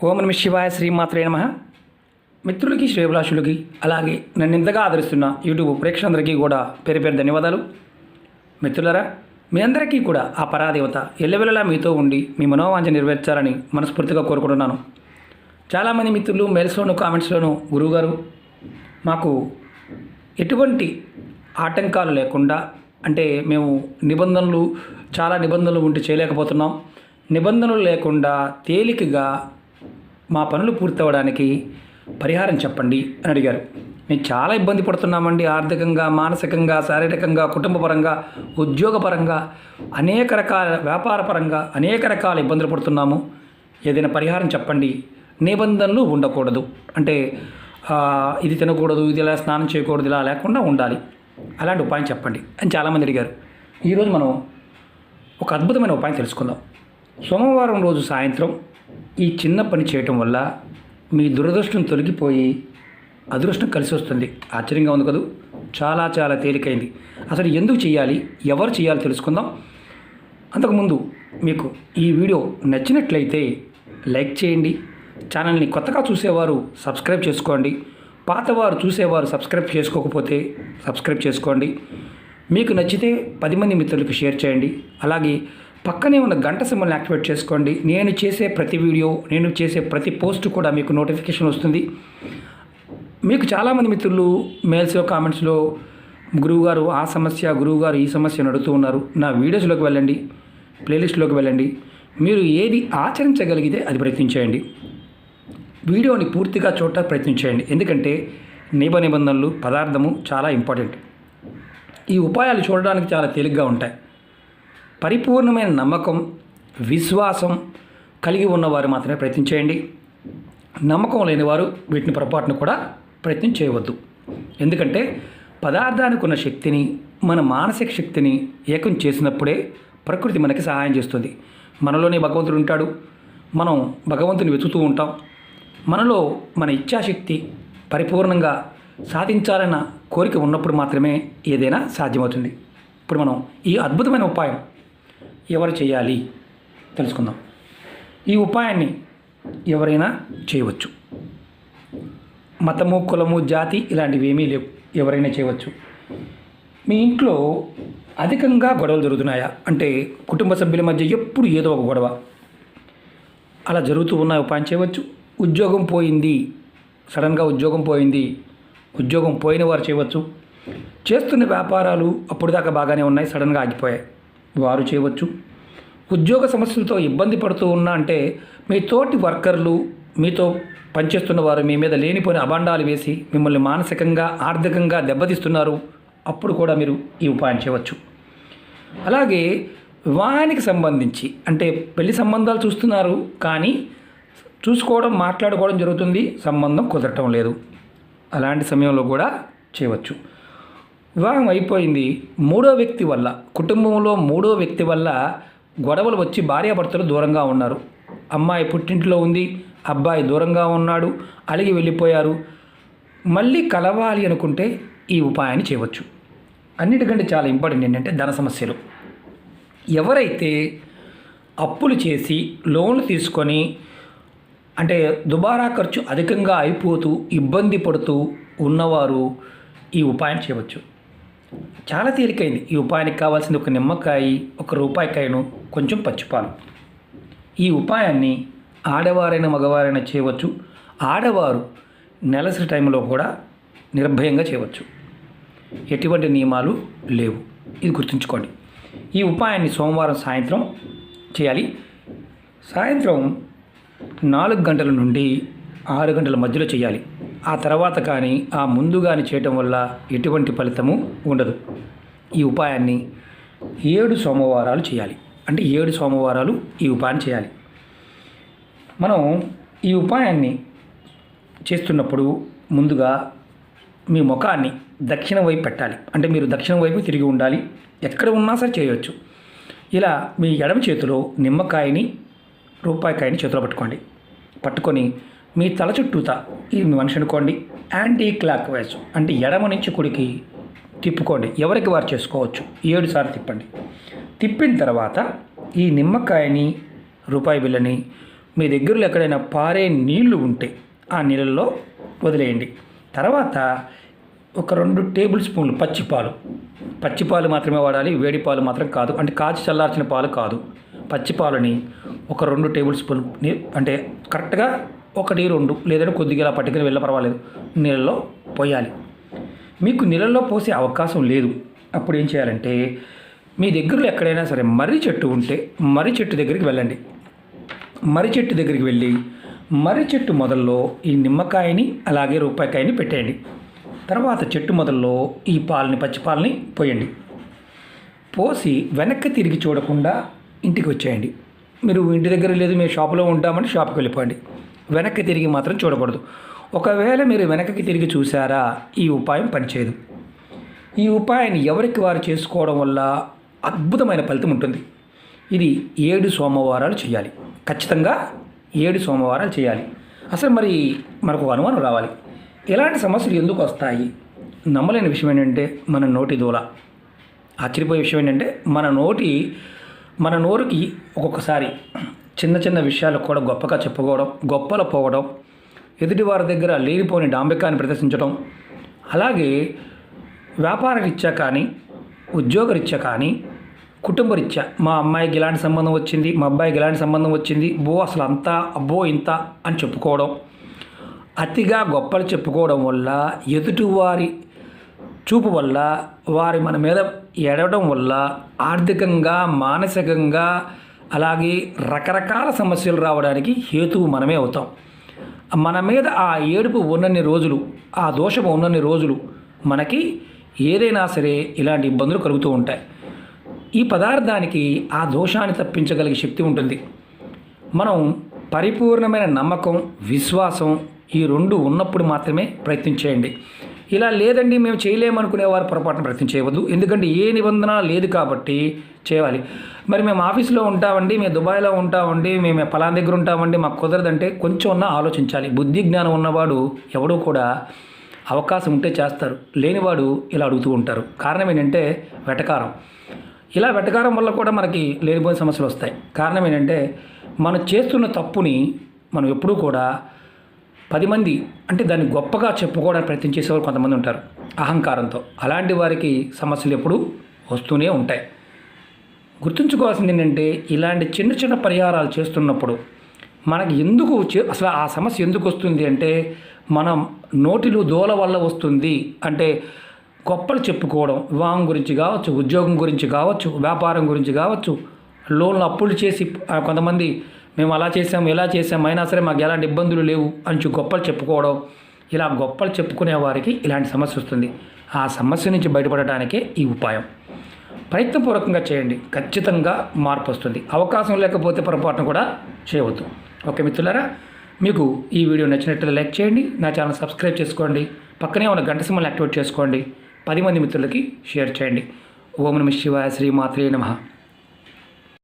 ఓం నమః శివాయ శ్రీమాత్రే నమః. మిత్రులకి శ్రేభిలాషులకి అలాగే నన్ను ఇంతగా ఆదరిస్తున్న యూట్యూబ్ ప్రేక్షకులందరికీ కూడా పేరు పేరు ధన్యవాదాలు. మిత్రులారా, మీ అందరికీ కూడా ఆ పరాదేవత ఎల్లవెల్లలా మీతో ఉండి మీ మనోవాంఛ నెరవేర్చాలని మనస్ఫూర్తిగా కోరుకుంటున్నాను. చాలామంది మిత్రులు మెయిల్స్లోను కామెంట్స్లోను గురువుగారు మాకు ఎటువంటి ఆటంకాలు లేకుండా, అంటే మేము చాలా నిబంధనలు ఉంటే చేయలేకపోతున్నాం, నిబంధనలు లేకుండా తేలికగా మా పనులు పూర్తవడానికి పరిహారం చెప్పండి అని అడిగారు. మేము చాలా ఇబ్బంది పడుతున్నామండి. ఆర్థికంగా, మానసికంగా, శారీరకంగా, కుటుంబపరంగా, ఉద్యోగపరంగా, అనేక రకాల వ్యాపారపరంగా అనేక రకాల ఇబ్బందులు పడుతున్నాము. ఏదైనా పరిహారం చెప్పండి. నిబంధనలు ఉండకూడదు, అంటే ఇది తినకూడదు, ఇది ఇలా స్నానం చేయకూడదు, ఇలా లేకుండా ఉండాలి, అలాంటి ఉపాయం చెప్పండి అని చాలామంది అడిగారు. ఈరోజు మనం ఒక అద్భుతమైన ఉపాయం తెలుసుకుందాం. సోమవారం రోజు సాయంత్రం ఈ చిన్న పని చేయటం వల్ల మీ దురదృష్టం తొలగిపోయి అదృష్టం కలిసి వస్తుంది. ఆశ్చర్యంగా ఉంది కదూ. చాలా చాలా తేలికైంది. అసలు ఎందుకు చేయాలి, ఎవరు చేయాలి తెలుసుకుందాం. అంతకుముందు మీకు ఈ వీడియో నచ్చినట్లయితే లైక్ చేయండి. ఛానల్ని కొత్తగా చూసేవారు సబ్స్క్రైబ్ చేసుకోండి. పాతవారు చూసేవారు సబ్స్క్రైబ్ చేసుకోకపోతే సబ్స్క్రైబ్ చేసుకోండి. మీకు నచ్చితే 10 మంది మిత్రులకు షేర్ చేయండి. అలాగే పక్కనే ఉన్న గంట సింబల్ని యాక్టివేట్ చేసుకోండి. నేను చేసే ప్రతి వీడియో, నేను చేసే ప్రతి పోస్ట్ కూడా మీకు నోటిఫికేషన్ వస్తుంది. మీకు చాలామంది మిత్రులు మెయిల్స్లో, కామెంట్స్లో గురువుగారు ఆ సమస్య, గురువుగారు ఈ సమస్యను అడుగుతూ ఉన్నారు. నా వీడియోస్లోకి వెళ్ళండి, ప్లేలిస్ట్లోకి వెళ్ళండి. మీరు ఏది ఆచరించగలిగితే అది ప్రయత్నించేయండి. వీడియోని పూర్తిగా చూడటానికి ప్రయత్నించేయండి. ఎందుకంటే నిబంధనలు, పదార్థము చాలా ఇంపార్టెంట్. ఈ ఉపాయాలు చూడడానికి చాలా తేలిగ్గా ఉంటాయి. పరిపూర్ణమైన నమ్మకం, విశ్వాసం కలిగి ఉన్నవారు మాత్రమే ప్రయత్నం చేయండి. నమ్మకం లేనివారు వీటిని పొరపాటును కూడా ప్రయత్నం చేయవద్దు. ఎందుకంటే పదార్థానికి ఉన్న శక్తిని, మన మానసిక శక్తిని ఏకం చేసినప్పుడే ప్రకృతి మనకి సహాయం చేస్తుంది. మనలోనే భగవంతుడు ఉంటాడు. మనం భగవంతుని వెతుకుతూ ఉంటాం. మనలో మన ఇచ్ఛాశక్తి పరిపూర్ణంగా సాధించాలన్న కోరిక ఉన్నప్పుడు మాత్రమే ఏదైనా సాధ్యమవుతుంది. ఇప్పుడు మనం ఈ అద్భుతమైన ఉపాయం ఎవరు చేయాలి తెలుసుకుందాం. ఈ ఉపాయాన్ని ఎవరైనా చేయవచ్చు. మతము, కులము, జాతి ఇలాంటివి ఏమీ లేవు. ఎవరైనా చేయవచ్చు. మీ ఇంట్లో అధికంగా గొడవలు జరుగుతున్నాయా, అంటే కుటుంబ సభ్యుల మధ్య ఎప్పుడు ఏదో ఒక గొడవ అలా జరుగుతూ ఉన్న ఉపాయం చేయవచ్చు. ఉద్యోగం పోయింది, సడన్గా ఉద్యోగం పోయింది, ఉద్యోగం పోయిన వారు చేయవచ్చు. చేస్తున్న వ్యాపారాలు అప్పుడు దాకా బాగానే ఉన్నాయి, సడన్గా ఆగిపోయాయి, వారు చేయవచ్చు. ఉద్యోగ సమస్యలతో ఇబ్బంది పడుతూ ఉన్నా, అంటే మీ తోటి వర్కర్లు, మీతో పనిచేస్తున్న వారు మీ మీద లేనిపోయిన అభాండాలు వేసి మిమ్మల్ని మానసికంగా, ఆర్థికంగా దెబ్బతీస్తున్నారు, అప్పుడు కూడా మీరు ఈ ఉపాయం చేయవచ్చు. అలాగే వివాహానికి సంబంధించి, అంటే పెళ్లి సంబంధాలు చూస్తున్నారు కానీ చూసుకోవడం, మాట్లాడుకోవడం జరుగుతుంది, సంబంధం కుదరటం లేదు, అలాంటి సమయంలో కూడా చేయవచ్చు. వివాహం అయిపోయింది, మూడో వ్యక్తి వల్ల, కుటుంబంలో మూడో వ్యక్తి వల్ల గొడవలు వచ్చి భార్యాభర్తలు దూరంగా ఉన్నారు. అమ్మాయి పుట్టింట్లో ఉంది, అబ్బాయి దూరంగా ఉన్నాడు, అలిగి వెళ్ళిపోయారు. మళ్ళీ కలవాలి అనుకుంటే ఈ ఉపాయాన్ని చేయవచ్చు. అన్నిటికంటే చాలా ఇంపార్టెంట్ ఏంటంటే ధన సమస్యలు. ఎవరైతే అప్పులు చేసి, లోన్లు తీసుకొని, అంటే దుబారా ఖర్చు అధికంగా అయిపోతూ ఇబ్బంది పడుతూ ఉన్నవారు ఈ ఉపాయం చేయవచ్చు. చాలా తేలికైంది. ఈ ఉపాయానికి కావాల్సింది ఒక నిమ్మకాయ, 1 రూపాయికాయను, కొంచెం పచ్చిపాలు. ఈ ఉపాయాన్ని ఆడవారైనా మగవారైనా చేయవచ్చు. ఆడవారు నెలసరి టైంలో కూడా నిర్భయంగా చేయవచ్చు. ఎటువంటి నియమాలు లేవు, ఇది గుర్తుంచుకోండి. ఈ ఉపాయాన్ని సోమవారం సాయంత్రం చేయాలి. సాయంత్రం 4 గంటల నుండి 6 గంటల మధ్యలో చేయాలి. ఆ తర్వాత కానీ, ఆ ముందు కానీ చేయటం వల్ల ఎటువంటి ఫలితము ఉండదు. ఈ ఉపాయాన్ని 7 సోమవారాలు చేయాలి. అంటే 7 సోమవారాలు ఈ ఉపాయం చేయాలి. మనం ఈ ఉపాయాన్ని చేస్తున్నప్పుడు ముందుగా మీ ముఖాన్ని దక్షిణం వైపు పెట్టాలి. అంటే మీరు దక్షిణం వైపు తిరిగి ఉండాలి. ఎక్కడ ఉన్నా సరే చేయవచ్చు. ఇలా మీ ఎడమ చేతిలో నిమ్మకాయని, రూపాయికాయని చేతిలో పట్టుకొని మీ తల చుట్టూతా, ఇది మీ మనిషి అనుకోండి, యాంటీ క్లాక్ వైజ్, అంటే ఎడమ నుంచి కుడికి తిప్పుకోండి. ఎవరికి వారు చేసుకోవచ్చు. 7 సార్లు తిప్పండి. తిప్పిన తర్వాత ఈ నిమ్మకాయని, రూపాయి బిళ్ళని మీ దగ్గరలో ఎక్కడైనా పారే నీళ్లు ఉంటే ఆ నీళ్ళల్లో వదిలేయండి. తర్వాత ఒక 2 టేబుల్ స్పూన్లు పచ్చిపాలు మాత్రమే వాడాలి, వేడి పాలు మాత్రం కాదు. అంటే కాచి చల్లార్చిన పాలు కాదు. పచ్చిపాలని ఒక 2 టేబుల్ స్పూన్ అంటే కరెక్ట్గా 1, 2 లేదంటే కొద్దిగా ఇలా పట్టుకుని వెళ్ళ పర్వాలేదు నీళ్ళలో పోయాలి. మీకు నీళ్ళల్లో పోసే అవకాశం లేదు. అప్పుడు ఏం చేయాలంటే మీ దగ్గరలో ఎక్కడైనా సరే మర్రి చెట్టు ఉంటే మర్రి చెట్టు దగ్గరికి వెళ్ళండి. మర్రి చెట్టు దగ్గరికి వెళ్ళి మర్రి చెట్టు మొదల్లో ఈ నిమ్మకాయని అలాగే రూపాయికాయని పెట్టేయండి. తర్వాత చెట్టు మొదల్లో ఈ పచ్చిపాలని పోయండి. పోసి వెనక్కి తిరిగి చూడకుండా ఇంటికి వచ్చేయండి. మీరు ఇంటి దగ్గర లేదు, మేము షాపులో ఉంటామని షాప్కి వెళ్ళిపోండి. వెనక్కి తిరిగి మాత్రం చూడకూడదు. ఒకవేళ మీరు వెనక్కి తిరిగి చూసారా, ఈ ఉపాయం పనిచేయదు. ఈ ఉపాయాన్ని ఎవరికి వారు చేసుకోవడం వల్ల అద్భుతమైన ఫలితం ఉంటుంది. ఇది 7 సోమవారాలు చేయాలి. ఖచ్చితంగా 7 సోమవారాలు చేయాలి. అసలు మనకు అనుమానం రావాలి, ఇలాంటి సమస్యలు ఎందుకు వస్తాయి? నమ్మలేని విషయం ఏంటంటే మన నోటి దూల. ఆశ్చర్యపోయే విషయం ఏంటంటే మన నోరుకి ఒక్కొక్కసారి చిన్న చిన్న విషయాలు కూడా గొప్పగా చెప్పుకోవడం, గొప్పలు పోవడం, ఎదుటి వారి దగ్గర లేనిపోని డాంబికాన్ని ప్రదర్శించడం, అలాగే వ్యాపారరీత్యా కానీ ఉద్యోగరీత్యా కానీ కుటుంబరీత్యా మా అమ్మాయికి ఇలాంటి సంబంధం వచ్చింది, మా అబ్బాయికి ఇలాంటి సంబంధం వచ్చింది, అసలు అంతా అబ్బో ఇంత అని చెప్పుకోవడం, అతిగా గొప్పలు చెప్పుకోవడం వల్ల ఎదుటివారి చూపు వల్ల వారి మన మీద ఎడవడం వల్ల ఆర్థికంగా మానసికంగా అలాగే రకరకాల సమస్యలు రావడానికి హేతువు మనమే అవుతాం. మన మీద ఆ ఏడుపు ఉన్నన్ని రోజులు, ఆ దోషం ఉన్నన్ని రోజులు మనకి ఏదైనా సరే ఇలాంటి ఇబ్బందులు కలుగుతూ ఉంటాయి. ఈ పదార్థానికి ఆ దోషాన్ని తప్పించగలిగే శక్తి ఉంటుంది. మనం పరిపూర్ణమైన నమ్మకం, విశ్వాసం ఈ 2 ఉన్నప్పుడు మాత్రమే ప్రయత్నం చేయండి. ఇలా లేదండి మేము చేయలేమనుకునే వారు పొరపాటున ప్రయత్నం చేయవద్దు. ఎందుకంటే ఏ నిబంధన లేదు కాబట్టి చేయాలి. మేము ఆఫీస్లో ఉంటామండి, మేము దుబాయ్లో ఉంటామండి, మేము పలానా దగ్గర ఉంటామండి, మాకు కుదరదంటే కొంచెం ఆలోచించాలి. బుద్ధి జ్ఞానం ఉన్నవాడు ఎవడూ కూడా అవకాశం ఉంటే చేస్తారు, లేనివాడు ఇలా అడుగుతూ ఉంటారు. కారణం ఏంటంటే వెటకారం. ఇలా వెటకారం వల్ల కూడా మనకి లేనిపోయిన సమస్యలు వస్తాయి. కారణం ఏంటంటే మనం చేస్తున్న తప్పుని మనం ఎప్పుడూ కూడా 10 మంది అంటే దాన్ని గొప్పగా చెప్పుకోవడానికి ప్రయత్నం చేసేవారు కొంతమంది ఉంటారు అహంకారంతో. అలాంటి వారికి సమస్యలు ఎప్పుడూ వస్తూనే ఉంటాయి. గుర్తుంచుకోవాల్సింది ఏంటంటే ఇలాంటి చిన్న చిన్న పరిహారాలు చేస్తున్నప్పుడు మనకి అసలు ఆ సమస్య ఎందుకు వస్తుంది అంటే మనం నోటిలో దోల వల్ల వస్తుంది. అంటే గొప్పలు చెప్పుకోవడం, వివాహం గురించి కావచ్చు, ఉద్యోగం గురించి కావచ్చు, వ్యాపారం గురించి కావచ్చు, లోన్లు అప్పులు చేసి కొంతమంది మేము అలా చేసాం ఇలా చేసాం అయినా సరే మాకు ఎలాంటి ఇబ్బందులు లేవు అని గొప్పలు చెప్పుకోవడం. ఇలా గొప్పలు చెప్పుకునే వారికి ఇలాంటి సమస్య వస్తుంది. ఆ సమస్య నుంచి బయటపడటానికే ఈ ఉపాయం. ప్రయత్నపూర్వకంగా చేయండి, ఖచ్చితంగా మార్పు వస్తుంది. అవకాశం లేకపోతే పొరపాటును కూడా చేయవద్దు. ఓకే మిత్రులారా, మీకు ఈ వీడియో నచ్చినట్లయితే లైక్ చేయండి, నా ఛానల్ సబ్స్క్రైబ్ చేసుకోండి, పక్కనే ఉన్న గంట సింబల్ని యాక్టివేట్ చేసుకోండి, 10 మంది మిత్రులకి షేర్ చేయండి. ఓం నమః శివాయ, శ్రీమాత్రే నమః.